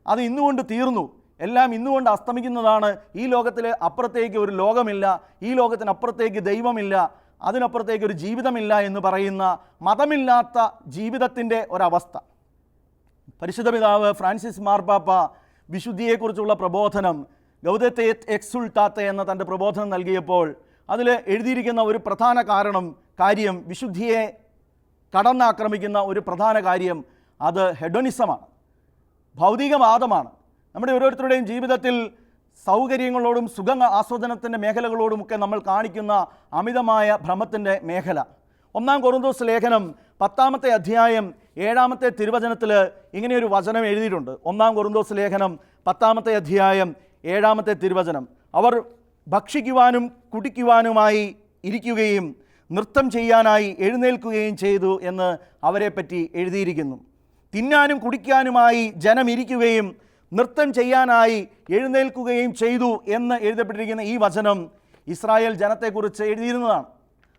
അത് ഇന്നുകൊണ്ട് തീർന്നു, എല്ലാം ഇന്നുകൊണ്ട് അസ്തമിക്കുന്നതാണ്. ഈ ലോകത്തിൽ അപ്പുറത്തേക്ക് ഒരു ലോകമില്ല, ഈ ലോകത്തിനപ്പുറത്തേക്ക് ദൈവമില്ല, അതിനപ്പുറത്തേക്ക് ഒരു ജീവിതമില്ല എന്ന് പറയുന്ന മതമില്ലാത്ത ജീവിതത്തിൻ്റെ ഒരവസ്ഥ. പരിശുദ്ധ പിതാവ് ഫ്രാൻസിസ് മാർപ്പാപ്പ വിശുദ്ധിയെക്കുറിച്ചുള്ള പ്രബോധനം ഗൗദത്തെ എറ്റ് എക്സുൾട്ടാത്തെ എന്ന തൻ്റെ പ്രബോധനം നൽകിയപ്പോൾ അതിൽ എഴുതിയിരിക്കുന്ന ഒരു പ്രധാന കാര്യം വിശുദ്ധിയെ കടന്നാക്രമിക്കുന്ന ഒരു പ്രധാന കാര്യം അത് ഹെഡോണിസമാണ്, ഭൗതികവാദമാണ്. നമ്മുടെ ഓരോരുത്തരുടെയും ജീവിതത്തിൽ സൗകര്യങ്ങളോടും സുഖ ആസ്വാദനത്തിൻ്റെ മേഖലകളോടുമൊക്കെ നമ്മൾ കാണിക്കുന്ന അമിതമായ ഭ്രമത്തിൻ്റെ മേഖല. 1-ാം കൊറിന്തോസ് ലേഖനം 10-ാമത്തെ അധ്യായം 7-ാമത്തെ തിരുവചനത്തിൽ ഇങ്ങനെയൊരു വചനം എഴുതിയിട്ടുണ്ട്. 1-ാം കൊറിന്തോസ് ലേഖനം 10-ാമത്തെ അധ്യായം 7-ാമത്തെ തിരുവചനം. അവർ ഭക്ഷിക്കുവാനും കുടിക്കുവാനുമായി ഇരിക്കുകയും നൃത്തം ചെയ്യാനായി എഴുന്നേൽക്കുകയും ചെയ്തു എന്ന് അവരെപ്പറ്റി എഴുതിയിരിക്കുന്നു. തിന്നാനും കുടിക്കാനുമായി ജനം ഇരിക്കുകയും നൃത്തം ചെയ്യാനായി എഴുന്നേൽക്കുകയും ചെയ്തു എന്ന് എഴുതപ്പെട്ടിരിക്കുന്ന ഈ വചനം ഇസ്രായേൽ ജനത്തെക്കുറിച്ച് എഴുതിയിരുന്നതാണ്.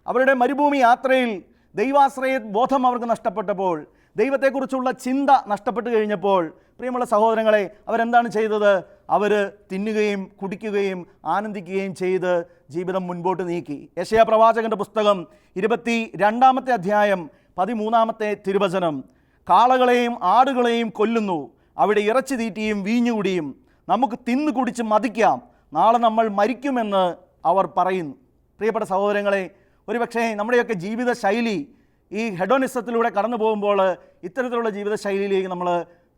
അവരുടെ മരുഭൂമി യാത്രയിൽ ദൈവാശ്രയ ബോധം അവർക്ക് നഷ്ടപ്പെട്ടപ്പോൾ, ദൈവത്തെക്കുറിച്ചുള്ള ചിന്ത നഷ്ടപ്പെട്ട് കഴിഞ്ഞപ്പോൾ പ്രിയമുള്ള സഹോദരങ്ങളെ, അവരെന്താണ് ചെയ്തത്? അവർ തിന്നുകയും കുടിക്കുകയും ആനന്ദിക്കുകയും ചെയ്ത് ജീവിതം മുൻപോട്ട് നീക്കി. യെശയ്യാ പ്രവാചകൻ്റെ പുസ്തകം 22-ാമത്തെ അധ്യായം 13-ാമത്തെ തിരുവചനം: കാളകളെയും ആടുകളെയും കൊല്ലുന്നു, അവിടെ ഇറച്ചി തീറ്റിയും വീഞ്ഞുകുടിയും, നമുക്ക് തിന്നു കുടിച്ച് മതിക്കാം, നാളെ നമ്മൾ മരിക്കുമെന്ന് അവർ പറയുന്നു. പ്രിയപ്പെട്ട സഹോദരങ്ങളെ, ഒരുപക്ഷേ നമ്മുടെയൊക്കെ ജീവിത ശൈലി ഈ ഹെഡോണിസത്തിലൂടെ കടന്നു പോകുമ്പോൾ ഇത്തരത്തിലുള്ള ജീവിത ശൈലിയിലേക്ക് നമ്മൾ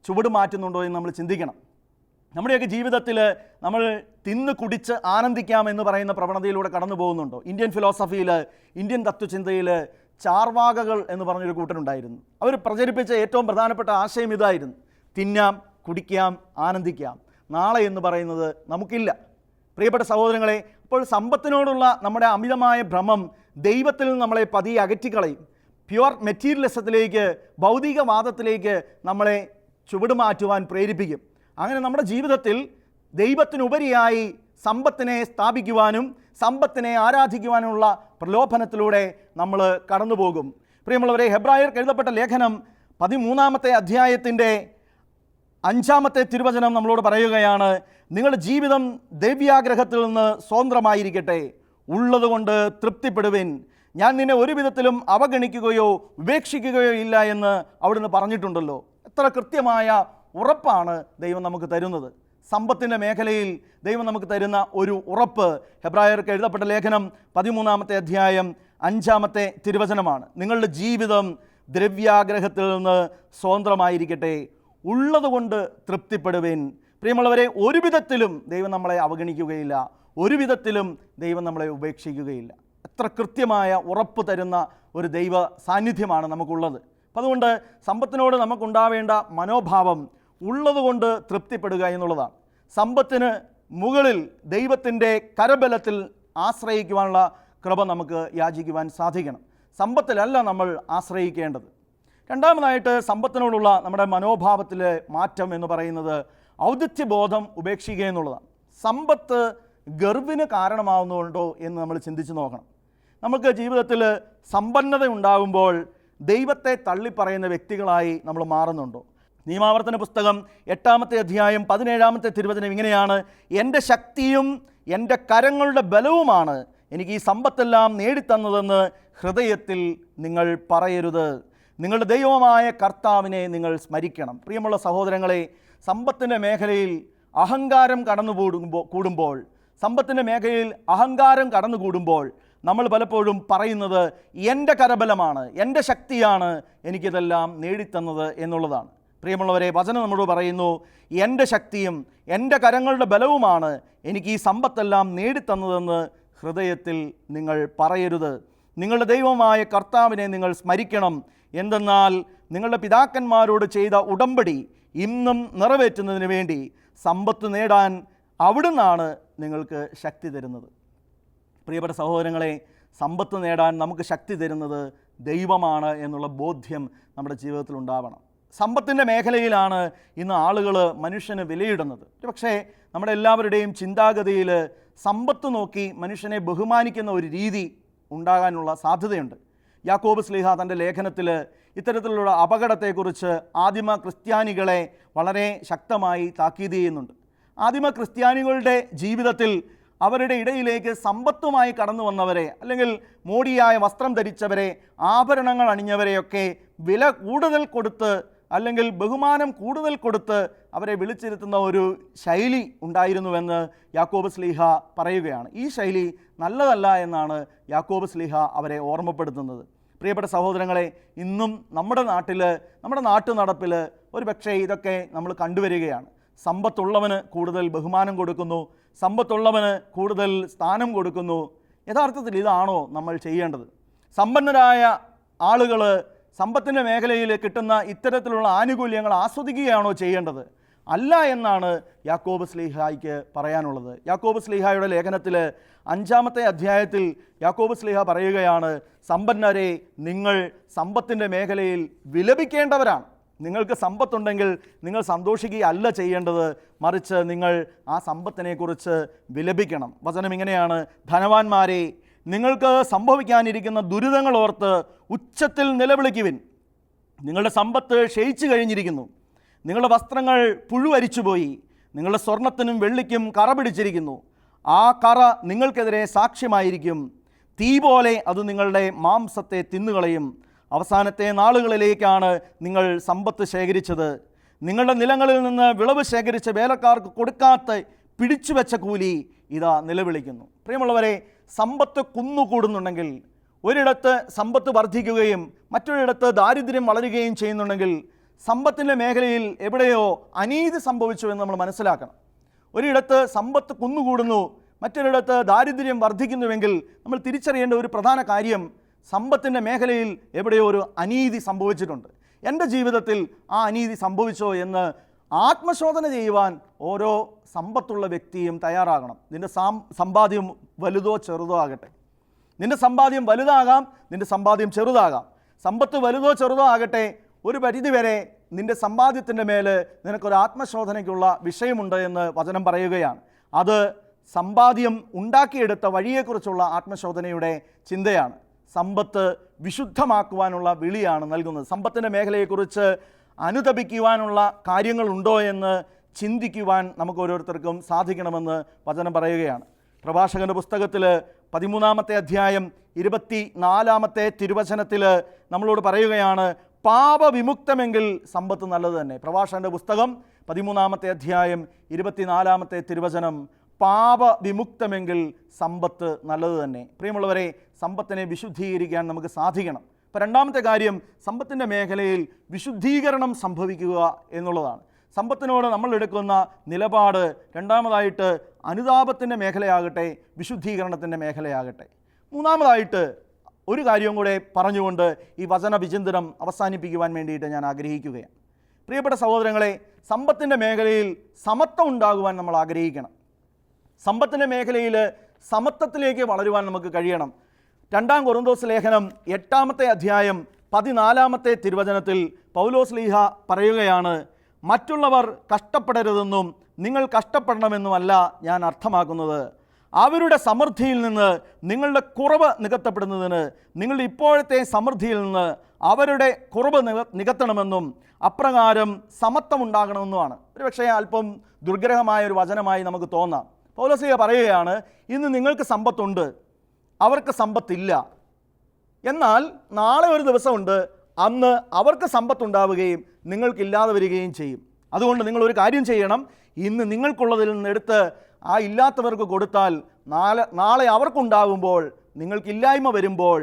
ചുവട് മാറ്റുന്നുണ്ടോ എന്ന് നമ്മൾ ചിന്തിക്കണം. നമ്മുടെയൊക്കെ ജീവിതത്തിൽ നമ്മൾ തിന്ന് കുടിച്ച് ആനന്ദിക്കാമെന്ന് പറയുന്ന പ്രവണതയിലൂടെ കടന്നു പോകുന്നുണ്ടോ? ഇന്ത്യൻ ഫിലോസഫിയിൽ, ഇന്ത്യൻ തത്വചിന്തയിൽ ചാർവാകകൾ എന്ന് പറഞ്ഞൊരു കൂട്ടരുണ്ടായിരുന്നു. അവർ പ്രചരിപ്പിച്ച ഏറ്റവും പ്രധാനപ്പെട്ട ആശയം ഇതായിരുന്നു: തിന്നാം, കുടിക്കാം, ആനന്ദിക്കാം, നാളെ എന്ന് പറയുന്നത് നമുക്കില്ല. പ്രിയപ്പെട്ട സഹോദരങ്ങളെ, അപ്പോൾ സമ്പത്തിനോടുള്ള നമ്മുടെ അമിതമായ ഭ്രമം ദൈവത്തിൽ നിന്ന് നമ്മളെ പതിയെ അകറ്റിക്കളയും. പ്യുവർ മെറ്റീരിയലിസത്തിലേക്ക്, ഭൗതികവാദത്തിലേക്ക് നമ്മളെ ചുവട് മാറ്റുവാൻ പ്രേരിപ്പിക്കും. അങ്ങനെ നമ്മുടെ ജീവിതത്തിൽ ദൈവത്തിനുപരിയായി സമ്പത്തിനെ സ്ഥാപിക്കുവാനും സമ്പത്തിനെ ആരാധിക്കുവാനുമുള്ള പ്രലോഭനത്തിലൂടെ നമ്മൾ കടന്നു പോകും. പ്രിയമുള്ളവരെ, ഹെബ്രായർക്ക് എഴുതപ്പെട്ട ലേഖനം 13-ാമത്തെ അധ്യായത്തിൻ്റെ 5-ാമത്തെ തിരുവചനം നമ്മളോട് പറയുകയാണ്: നിങ്ങളുടെ ജീവിതം ദ്രവ്യാഗ്രഹത്തിൽ നിന്ന് സ്വതന്ത്രമായിരിക്കട്ടെ, ഉള്ളതുകൊണ്ട് തൃപ്തിപ്പെടുവിൻ, ഞാൻ നിന്നെ ഒരു വിധത്തിലും അവഗണിക്കുകയോ ഉപേക്ഷിക്കുകയോ ഇല്ല എന്ന് അവിടുന്ന് പറഞ്ഞിട്ടുണ്ടല്ലോ. എത്ര കൃത്യമായ ഉറപ്പാണ് ദൈവം നമുക്ക് തരുന്നത്. സമ്പത്തിൻ്റെ മേഖലയിൽ ദൈവം നമുക്ക് തരുന്ന ഒരു ഉറപ്പ് ഹെബ്രായർക്ക് എഴുതപ്പെട്ട ലേഖനം 13-ാമത്തെ അധ്യായം 5-ാമത്തെ തിരുവചനമാണ്: നിങ്ങളുടെ ജീവിതം ദ്രവ്യാഗ്രഹത്തിൽ നിന്ന് സ്വതന്ത്രമായിരിക്കട്ടെ, ഉള്ളതുകൊണ്ട് തൃപ്തിപ്പെടുവിൻ. പ്രിയമുള്ളവരെ, ഒരു വിധത്തിലും ദൈവം നമ്മളെ അവഗണിക്കുകയില്ല, ഒരു വിധത്തിലും ദൈവം നമ്മളെ ഉപേക്ഷിക്കുകയില്ല. എത്ര കൃത്യമായ ഉറപ്പ് തരുന്ന ഒരു ദൈവ സാന്നിധ്യമാണ് നമുക്കുള്ളത്. അപ്പം അതുകൊണ്ട് സമ്പത്തിനോട് നമുക്കുണ്ടാവേണ്ട മനോഭാവം ഉള്ളതുകൊണ്ട് തൃപ്തിപ്പെടുക എന്നുള്ളതാണ്. സമ്പത്തിന് മുകളിൽ ദൈവത്തിൻ്റെ കരബലത്തിൽ ആശ്രയിക്കുവാനുള്ള കൃപ നമുക്ക് യാചിക്കുവാൻ സാധിക്കണം. സമ്പത്തിലല്ല നമ്മൾ ആശ്രയിക്കേണ്ടത്. രണ്ടാമതായിട്ട് സമ്പത്തിനോടുള്ള നമ്മുടെ മനോഭാവത്തിലെ മാറ്റം എന്ന് പറയുന്നത് ഔദിത്യബോധം ഉപേക്ഷിക്കുക എന്നുള്ളതാണ്. സമ്പത്ത് ഗർവിന് കാരണമാവുന്നുണ്ടോ എന്ന് നമ്മൾ ചിന്തിച്ച് നോക്കണം. നമുക്ക് ജീവിതത്തിൽ സമ്പന്നത ഉണ്ടാകുമ്പോൾ ദൈവത്തെ തള്ളിപ്പറയുന്ന വ്യക്തികളായി നമ്മൾ മാറുന്നുണ്ടോ? നിയമാവർത്തന പുസ്തകം 8-ാമത്തെ അധ്യായം 17-ാമത്തെ തിരുവചനം ഇങ്ങനെയാണ്: എൻ്റെ ശക്തിയും എൻ്റെ കരങ്ങളുടെ ബലവുമാണ് എനിക്ക് ഈ സമ്പത്തെല്ലാം നേടിത്തന്നതെന്ന് ഹൃദയത്തിൽ നിങ്ങൾ പറയരുത്. നിങ്ങളുടെ ദൈവമായ കർത്താവിനെ നിങ്ങൾ സ്മരിക്കണം. പ്രിയമുള്ള സഹോദരങ്ങളെ, സമ്പത്തിൻ്റെ മേഖലയിൽ അഹങ്കാരം കൂടുമ്പോൾ സമ്പത്തിൻ്റെ മേഖലയിൽ അഹങ്കാരം കടന്നുകൂടുമ്പോൾ നമ്മൾ പലപ്പോഴും പറയുന്നത് എൻ്റെ കരബലമാണ്, എൻ്റെ ശക്തിയാണ് എനിക്കിതെല്ലാം നേടിത്തന്നത് എന്നുള്ളതാണ്. പ്രിയമുള്ളവരെ, വചനം നമ്മളോട് പറയുന്നു: എൻ്റെ ശക്തിയും എൻ്റെ കരങ്ങളുടെ ബലവുമാണ് എനിക്ക് ഈ സമ്പത്തെല്ലാം നേടിത്തന്നതെന്ന് ഹൃദയത്തിൽ നിങ്ങൾ പറയരുത്. നിങ്ങളുടെ ദൈവമായ കർത്താവിനെ നിങ്ങൾ സ്മരിക്കണം. എന്തെന്നാൽ നിങ്ങളുടെ പിതാക്കന്മാരോട് ചെയ്ത ഉടമ്പടി ഇന്നും നിറവേറ്റുന്നതിന് വേണ്ടി സമ്പത്ത് നേടാൻ അവിടുന്നാണ് നിങ്ങൾക്ക് ശക്തി തരുന്നത്. പ്രിയപ്പെട്ട സഹോദരങ്ങളെ, സമ്പത്ത് നേടാൻ നമുക്ക് ശക്തി തരുന്നത് ദൈവമാണ് എന്നുള്ള ബോധ്യം നമ്മുടെ ജീവിതത്തിൽ ഉണ്ടാവണം. സമ്പത്തിൻ്റെ മേഖലയിലാണ് ഇന്ന് ആളുകൾ മനുഷ്യന് വിലയിടുന്നത്. പക്ഷേ നമ്മുടെ എല്ലാവരുടെയും ചിന്താഗതിയിൽ സമ്പത്ത് നോക്കി മനുഷ്യനെ ബഹുമാനിക്കുന്ന ഒരു രീതി ഉണ്ടാകാനുള്ള സാധ്യതയുണ്ട്. യാക്കോബ് ശ്ലീഹ തൻ്റെ ലേഖനത്തിൽ ഇത്തരത്തിലുള്ള അപകടത്തെക്കുറിച്ച് ആദിമ ക്രിസ്ത്യാനികളെ വളരെ ശക്തമായി താക്കീത് ചെയ്യുന്നുണ്ട്. ആദിമ ക്രിസ്ത്യാനികളുടെ ജീവിതത്തിൽ അവരുടെ ഇടയിലേക്ക് സമ്പത്തുമായി കടന്നു വന്നവരെ, അല്ലെങ്കിൽ മോടിയായ വസ്ത്രം ധരിച്ചവരെ, ആഭരണങ്ങൾ അണിഞ്ഞവരെയൊക്കെ വില കൂടുതൽ കൊടുത്ത്, അല്ലെങ്കിൽ ബഹുമാനം കൂടുതൽ കൊടുത്ത് അവരെ വിളിച്ചിരുത്തുന്ന ഒരു ശൈലി ഉണ്ടായിരുന്നുവെന്ന് യാക്കോബ് ശ്ലീഹ പറയുകയാണ്. ഈ ശൈലി നല്ലതല്ല എന്നാണ് യാക്കോബ് ശ്ലീഹ അവരെ ഓർമ്മപ്പെടുത്തുന്നത്. പ്രിയപ്പെട്ട സഹോദരങ്ങളെ, ഇന്നും നമ്മുടെ നാട്ടിൽ, നമ്മുടെ നാട്ടുനടപ്പിൽ ഒരു പക്ഷേ ഇതൊക്കെ നമ്മൾ കണ്ടുവരികയാണ്. സമ്പത്തുള്ളവന് കൂടുതൽ ബഹുമാനം കൊടുക്കുന്നു, സമ്പത്തുള്ളവന് കൂടുതൽ സ്ഥാനം കൊടുക്കുന്നു. യഥാർത്ഥത്തിൽ ഇതാണോ നമ്മൾ ചെയ്യേണ്ടത്? സമ്പന്നരായ ആളുകൾ സമ്പത്തിൻ്റെ മേഖലയിൽ കിട്ടുന്ന ഇത്തരത്തിലുള്ള ആനുകൂല്യങ്ങൾ ആസ്വദിക്കുകയാണോ ചെയ്യേണ്ടത്? അല്ല എന്നാണ് യാക്കോബ് ശ്ലീഹായ്ക്ക് പറയാനുള്ളത്. യാക്കോബ് ശ്ലീഹായുടെ ലേഖനത്തിൽ 5-ാമത്തെ അധ്യായത്തിൽ യാക്കോബ് ശ്ലീഹ പറയുകയാണ്: സമ്പന്നരെ, നിങ്ങൾ സമ്പത്തിൻ്റെ മേഖലയിൽ വിലപിക്കേണ്ടവരാണ്. നിങ്ങൾക്ക് സമ്പത്തുണ്ടെങ്കിൽ നിങ്ങൾ സന്തോഷിക്കുകയല്ല ചെയ്യേണ്ടത്, മറിച്ച് നിങ്ങൾ ആ സമ്പത്തിനെക്കുറിച്ച് വിലപിക്കണം. വചനം ഇങ്ങനെയാണ്: ധനവാന്മാരെ, നിങ്ങൾക്ക് സംഭവിക്കാനിരിക്കുന്ന ദുരിതങ്ങൾ ഓർത്ത് ഉച്ചത്തിൽ നിലവിളിക്കുവിൻ. നിങ്ങളുടെ സമ്പത്ത് ക്ഷയിച്ചു കഴിഞ്ഞിരിക്കുന്നു. നിങ്ങളുടെ വസ്ത്രങ്ങൾ പുഴുവരിച്ചുപോയി. നിങ്ങളുടെ സ്വർണത്തിനും വെള്ളിക്കും കറ പിടിച്ചിരിക്കുന്നു. ആ കറ നിങ്ങൾക്കെതിരെ സാക്ഷ്യമായിരിക്കും. തീ പോലെ അത് നിങ്ങളുടെ മാംസത്തെ തിന്നുകളയും. അവസാനത്തെ നാളുകളിലേക്കാണ് നിങ്ങൾ സമ്പത്ത് ശേഖരിച്ചത്. നിങ്ങളുടെ നിലങ്ങളിൽ നിന്ന് വിളവ് ശേഖരിച്ച വേലക്കാർക്ക് കൊടുക്കാത്ത പിടിച്ചുവെച്ച കൂലി ഇതാ നിലവിളിക്കുന്നു. പ്രിയമുള്ളവരെ, സമ്പത്ത് കുന്നുകൂടുന്നുണ്ടെങ്കിൽ, ഒരിടത്ത് സമ്പത്ത് വർദ്ധിക്കുകയും മറ്റൊരിടത്ത് ദാരിദ്ര്യം വളരുകയും ചെയ്യുന്നുണ്ടെങ്കിൽ സമ്പത്തിൻ്റെ മേഖലയിൽ എവിടെയോ അനീതി സംഭവിച്ചു എന്ന് നമ്മൾ മനസ്സിലാക്കണം. ഒരിടത്ത് സമ്പത്ത് കുന്നുകൂടുന്നു, മറ്റൊരിടത്ത് ദാരിദ്ര്യം വർദ്ധിക്കുന്നുവെങ്കിൽ നമ്മൾ തിരിച്ചറിയേണ്ട ഒരു പ്രധാന കാര്യം, സമ്പത്തിൻ്റെ മേഖലയിൽ എവിടെയോ ഒരു അനീതി സംഭവിച്ചിട്ടുണ്ട്. എൻ്റെ ജീവിതത്തിൽ ആ അനീതി സംഭവിച്ചോ എന്ന് ആത്മശോധന ചെയ്യുവാൻ ഓരോ സമ്പത്തുള്ള വ്യക്തിയും തയ്യാറാകണം. നിൻ്റെ സമ്പാദ്യം വലുതോ ചെറുതോ ആകട്ടെ. നിൻ്റെ സമ്പാദ്യം വലുതാകാം, നിൻ്റെ സമ്പാദ്യം ചെറുതാകാം. സമ്പത്ത് വലുതോ ചെറുതോ ആകട്ടെ, ഒരു പരിധിവരെ നിൻ്റെ സമ്പാദ്യത്തിൻ്റെ മേൽ നിനക്കൊരു ആത്മശോധനയ്ക്കുള്ള വിഷയമുണ്ട് എന്ന് വചനം പറയുകയാണ്. അത് സമ്പാദ്യം ഉണ്ടാക്കിയെടുത്ത വഴിയെക്കുറിച്ചുള്ള ആത്മശോധനയുടെ ചിന്തയാണ്. സമ്പത്ത് വിശുദ്ധമാക്കുവാനുള്ള വിളിയാണ് നൽകുന്നത്. സമ്പത്തിൻ്റെ മേഖലയെക്കുറിച്ച് അനുതപിക്കുവാനുള്ള കാര്യങ്ങളുണ്ടോ എന്ന് ചിന്തിക്കുവാൻ നമുക്ക് ഓരോരുത്തർക്കും സാധിക്കണമെന്ന് വചനം പറയുകയാണ്. പ്രഭാഷകൻ്റെ പുസ്തകത്തിൽ 13-ാമത്തെ അധ്യായം 24-ാമത്തെ തിരുവചനത്തിൽ നമ്മളോട് പറയുകയാണ്, പാപവിമുക്തമെങ്കിൽ സമ്പത്ത് നല്ലത് തന്നെ. പ്രഭാഷകൻ്റെ പുസ്തകം 13-ാമത്തെ അധ്യായം 24-ാമത്തെ തിരുവചനം, പാപവിമുക്തമെങ്കിൽ സമ്പത്ത് നല്ലത് തന്നെ. പ്രിയമുള്ളവരെ, സമ്പത്തിനെ വിശുദ്ധീകരിക്കാൻ നമുക്ക് സാധിക്കണം. അപ്പോൾ രണ്ടാമത്തെ കാര്യം, സമ്പത്തിൻ്റെ മേഖലയിൽ വിശുദ്ധീകരണം സംഭവിക്കുക എന്നുള്ളതാണ്. സമ്പത്തിനോട് നമ്മൾ എടുക്കുന്ന നിലപാട് രണ്ടാമതായിട്ട് അനുതാപത്തിൻ്റെ മേഖലയാകട്ടെ, വിശുദ്ധീകരണത്തിൻ്റെ മേഖലയാകട്ടെ. മൂന്നാമതായിട്ട് ഒരു കാര്യവും കൂടെ പറഞ്ഞുകൊണ്ട് ഈ വചന വിചിന്തനം അവസാനിപ്പിക്കുവാൻ വേണ്ടിയിട്ട് ഞാൻ ആഗ്രഹിക്കുകയാണ്. പ്രിയപ്പെട്ട സഹോദരങ്ങളെ, സമ്പത്തിൻ്റെ മേഖലയിൽ സമത്വം ഉണ്ടാകുവാൻ നമ്മൾ ആഗ്രഹിക്കണം. സമ്പത്തിൻ്റെ മേഖലയിൽ സമത്വത്തിലേക്ക് വളരുവാൻ നമുക്ക് കഴിയണം. 2 കൊരിന്തോസ് ലേഖനം 8-ാമത്തെ അധ്യായം 14-ാമത്തെ തിരുവചനത്തിൽ പൗലോസ് ലീഹ പറയുകയാണ്, മറ്റുള്ളവർ കഷ്ടപ്പെടരുതെന്നും നിങ്ങൾ കഷ്ടപ്പെടണമെന്നുമല്ല ഞാൻ അർത്ഥമാക്കുന്നത്. അവരുടെ സമൃദ്ധിയിൽ നിന്ന് നിങ്ങളുടെ കുറവ് നികത്തപ്പെടുന്നതിന് നിങ്ങളുടെ ഇപ്പോഴത്തെ സമൃദ്ധിയിൽ നിന്ന് അവരുടെ കുറവ് നികത്തണമെന്നും അപ്രകാരം സമത്വം ഉണ്ടാകണമെന്നുമാണ്. ഒരുപക്ഷേ അല്പം ദുർഗ്രഹമായ ഒരു വചനമായി നമുക്ക് തോന്നാം. പൗലോസ് ലീഹ പറയുകയാണ്, ഇന്ന് നിങ്ങൾക്ക് സമ്പത്തുണ്ട്, അവർക്ക് സമ്പത്തില്ല. എന്നാൽ നാളെ ഒരു ദിവസമുണ്ട്, അന്ന് അവർക്ക് സമ്പത്തുണ്ടാവുകയും നിങ്ങൾക്കില്ലാതെ വരികയും ചെയ്യും. അതുകൊണ്ട് നിങ്ങളൊരു കാര്യം ചെയ്യണം, ഇന്ന് നിങ്ങൾക്കുള്ളതിൽ നിന്നെടുത്ത് ആ ഇല്ലാത്തവർക്ക് കൊടുത്താൽ നാളെ അവർക്കുണ്ടാകുമ്പോൾ, നിങ്ങൾക്കില്ലായ്മ വരുമ്പോൾ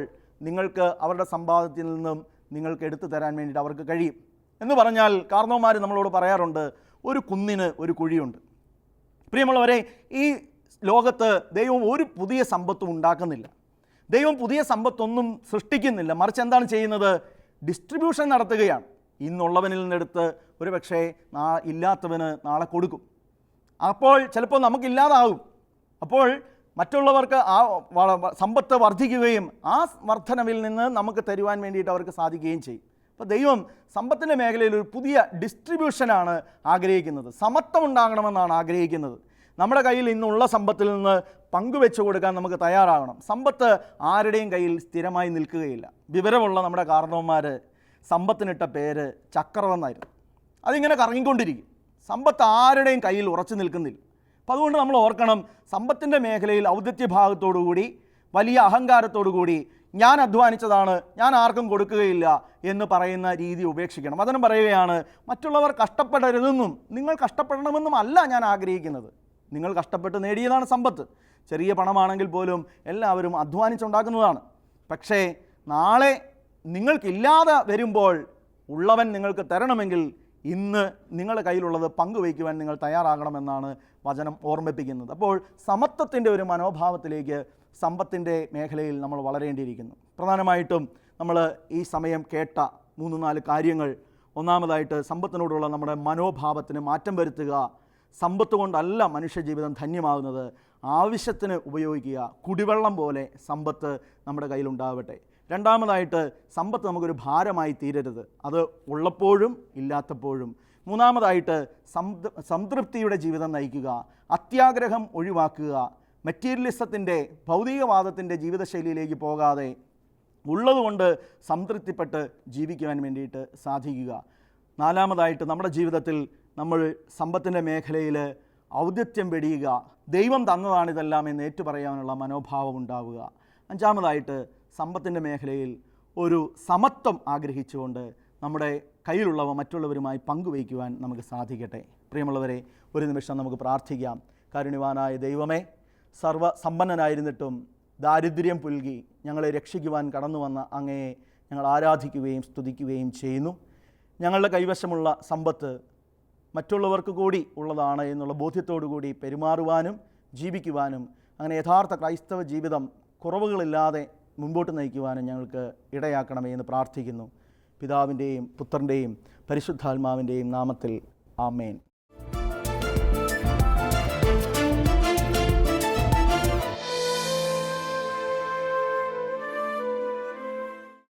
നിങ്ങൾക്ക് അവരുടെ സമ്പാദ്യത്തിൽ നിന്നും നിങ്ങൾക്ക് എടുത്തു തരാൻ വേണ്ടിയിട്ട് അവർക്ക് കഴിയും. എന്ന് പറഞ്ഞാൽ കാർന്നോമാർ നമ്മളോട് പറയാറുണ്ട്, ഒരു കുന്നിന് ഒരു കുഴിയുണ്ട്. പ്രിയമുള്ളവരെ, ഈ ലോകത്ത് ദൈവം ഒരു പുതിയ സമ്പത്തും ഉണ്ടാക്കുന്നില്ല. ദൈവം പുതിയ സമ്പത്തൊന്നും സൃഷ്ടിക്കുന്നില്ല. മറിച്ച് എന്താണ് ചെയ്യുന്നത്? ഡിസ്ട്രിബ്യൂഷൻ നടത്തുകയാണ്. ഇന്നുള്ളവനിൽ നിന്നെടുത്ത് ഒരു പക്ഷേ ഇല്ലാത്തവന് നാളെ കൊടുക്കും. അപ്പോൾ ചിലപ്പോൾ നമുക്കില്ലാതാകും. അപ്പോൾ മറ്റുള്ളവർക്ക് ആ സമ്പത്ത് വർദ്ധിക്കുകയും ആ വർധനവിൽ നിന്ന് നമുക്ക് തരുവാൻ വേണ്ടിയിട്ട് അവർക്ക് സാധിക്കുകയും ചെയ്യും. അപ്പോൾ ദൈവം സമ്പത്തിൻ്റെ മേഖലയിൽ ഒരു പുതിയ ഡിസ്ട്രിബ്യൂഷനാണ് ആഗ്രഹിക്കുന്നത്. സമത്വം ഉണ്ടാകണമെന്നാണ് ആഗ്രഹിക്കുന്നത്. നമ്മുടെ കയ്യിൽ ഇന്നുള്ള സമ്പത്തിൽ നിന്ന് പങ്കുവെച്ചു കൊടുക്കാൻ നമുക്ക് തയ്യാറാകണം. സമ്പത്ത് ആരുടെയും കയ്യിൽ സ്ഥിരമായി നിൽക്കുകയില്ല. വിവരമുള്ള നമ്മുടെ കാരണവന്മാർ സമ്പത്തിനിട്ട പേര് ചക്രമെന്നായിരുന്നു. അതിങ്ങനെ കറങ്ങിക്കൊണ്ടിരിക്കും. സമ്പത്ത് ആരുടെയും കയ്യിൽ ഉറച്ചു നിൽക്കുന്നില്ല. അപ്പം അതുകൊണ്ട് നമ്മൾ ഓർക്കണം, സമ്പത്തിൻ്റെ മേഖലയിൽ ഔദത്യഭാഗത്തോടുകൂടി വലിയ അഹങ്കാരത്തോടുകൂടി ഞാൻ അധ്വാനിച്ചതാണ്, ഞാൻ ആർക്കും കൊടുക്കുകയില്ല എന്ന് പറയുന്ന രീതി ഉപേക്ഷിക്കണം. വചനം പറയുകയാണ്, മറ്റുള്ളവർ കഷ്ടപ്പെടരുതെന്നും നിങ്ങൾ കഷ്ടപ്പെടണമെന്നും അല്ല ഞാൻ ആഗ്രഹിക്കുന്നത്. നിങ്ങൾ കഷ്ടപ്പെട്ട് നേടിയതാണ് സമ്പത്ത്. ചെറിയ പണമാണെങ്കിൽ പോലും എല്ലാവരും അധ്വാനിച്ചുണ്ടാക്കുന്നതാണ്. പക്ഷേ നാളെ നിങ്ങൾക്കില്ലാതെ വരുമ്പോൾ ഉള്ളവൻ നിങ്ങൾക്ക് തരണമെങ്കിൽ ഇന്ന് നിങ്ങളുടെ കയ്യിലുള്ളത് പങ്കുവയ്ക്കുവാൻ നിങ്ങൾ തയ്യാറാകണമെന്നാണ് വചനം ഓർമ്മിപ്പിക്കുന്നത്. അപ്പോൾ സമത്വത്തിൻ്റെ ഒരു മനോഭാവത്തിലേക്ക് സമ്പത്തിൻ്റെ മേഖലയിൽ നമ്മൾ വളരേണ്ടിയിരിക്കുന്നു. പ്രധാനമായിട്ടും നമ്മൾ ഈ സമയം കേട്ട 3-4 കാര്യങ്ങൾ. ഒന്നാമതായിട്ട് സമ്പത്തിനോടുള്ള നമ്മുടെ മനോഭാവത്തിന് മാറ്റം വരുത്തുക. സമ്പത്ത് കൊണ്ടല്ല മനുഷ്യജീവിതം ധന്യമാകുന്നത്, ആവശ്യത്തിന് ഉപയോഗിക്കുക. കുടിവെള്ളം പോലെ സമ്പത്ത് നമ്മുടെ കയ്യിലുണ്ടാവട്ടെ. രണ്ടാമതായിട്ട് സമ്പത്ത് നമുക്കൊരു ഭാരമായി തീരരുത്, അത് ഉള്ളപ്പോഴും ഇല്ലാത്തപ്പോഴും. മൂന്നാമതായിട്ട് സംതൃപ്തിയുടെ ജീവിതം നയിക്കുക, അത്യാഗ്രഹം ഒഴിവാക്കുക, മെറ്റീരിയലിസത്തിൻ്റെ ഭൗതികവാദത്തിൻ്റെ ജീവിതശൈലിയിലേക്ക് പോകാതെ ഉള്ളതുകൊണ്ട് സംതൃപ്തിപ്പെട്ട് ജീവിക്കുവാൻ വേണ്ടിയിട്ട് സാധിക്കുക. നാലാമതായിട്ട് നമ്മുടെ ജീവിതത്തിൽ നമ്മൾ സമ്പത്തിൻ്റെ മേഖലയിൽ ഔദിത്യം വെടിയുക, ദൈവം തന്നതാണിതെല്ലാം എന്ന് ഏറ്റുപറയാനുള്ള മനോഭാവം ഉണ്ടാവുക. അഞ്ചാമതായിട്ട് സമ്പത്തിൻ്റെ മേഖലയിൽ ഒരു സമത്വം ആഗ്രഹിച്ചുകൊണ്ട് നമ്മുടെ കയ്യിലുള്ളവ മറ്റുള്ളവരുമായി പങ്കുവയ്ക്കുവാൻ നമുക്ക് സാധിക്കട്ടെ. പ്രിയമുള്ളവരെ, ഒരു നിമിഷം നമുക്ക് പ്രാർത്ഥിക്കാം. കാരുണ്യവാനായ ദൈവമേ, സർവ്വസമ്പന്നനായിരുന്നിട്ടും ദാരിദ്ര്യം പുൽകി ഞങ്ങളെ രക്ഷിക്കുവാൻ കടന്നു വന്ന അങ്ങയെ ഞങ്ങൾ ആരാധിക്കുകയും സ്തുതിക്കുകയും ചെയ്യുന്നു. ഞങ്ങളുടെ കൈവശമുള്ള സമ്പത്ത് മറ്റുള്ളവർക്ക് കൂടി ഉള്ളതാണ് എന്നുള്ള ബോധ്യത്തോടു കൂടി പെരുമാറുവാനും ജീവിക്കുവാനും അങ്ങനെ യഥാർത്ഥ ക്രൈസ്തവ ജീവിതം കുറവുകളില്ലാതെ മുൻപോട്ട് നയിക്കുവാനും ഞങ്ങൾക്ക് ഇടയാക്കണമേ എന്ന് പ്രാർത്ഥിക്കുന്നു. പിതാവിൻ്റെയും പുത്രൻ്റെയും പരിശുദ്ധാത്മാവിൻ്റെയും നാമത്തിൽ ആമേൻ.